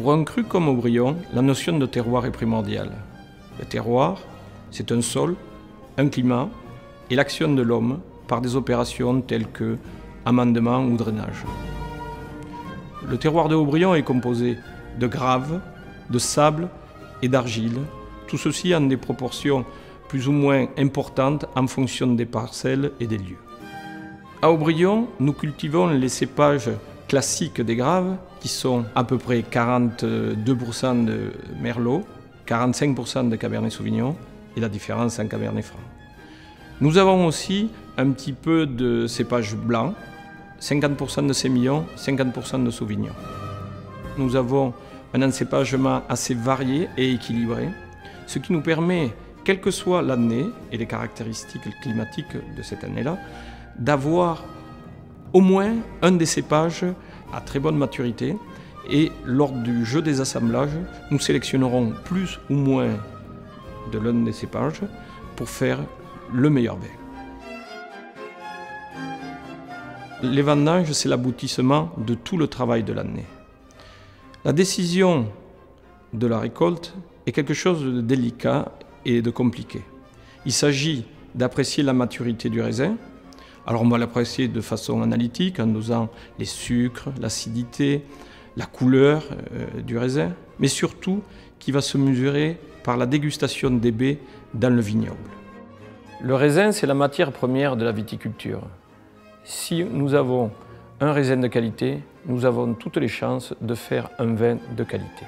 Pour un cru comme Aubryon, la notion de terroir est primordiale. Le terroir, c'est un sol, un climat et l'action de l'homme par des opérations telles que amendement ou drainage. Le terroir de Aubryon est composé de graves, de sable et d'argile, tout ceci en des proportions plus ou moins importantes en fonction des parcelles et des lieux. À Aubryon, nous cultivons les cépages classiques des graves, qui sont à peu près 42% de Merlot, 45% de Cabernet Sauvignon et la différence en Cabernet Franc. Nous avons aussi un petit peu de cépages blancs, 50% de Sémillon, 50% de Sauvignon. Nous avons un encépagement assez varié et équilibré, ce qui nous permet, quelle que soit l'année et les caractéristiques climatiques de cette année-là, d'avoir au moins un des cépages à très bonne maturité. Et lors du jeu des assemblages, nous sélectionnerons plus ou moins de l'un des cépages pour faire le meilleur vin. Les vendanges, c'est l'aboutissement de tout le travail de l'année. La décision de la récolte est quelque chose de délicat et de compliqué. Il s'agit d'apprécier la maturité du raisin. Alors on va l'apprécier de façon analytique en dosant les sucres, l'acidité, la couleur du raisin, mais surtout qui va se mesurer par la dégustation des baies dans le vignoble. Le raisin, c'est la matière première de la viticulture. Si nous avons un raisin de qualité, nous avons toutes les chances de faire un vin de qualité.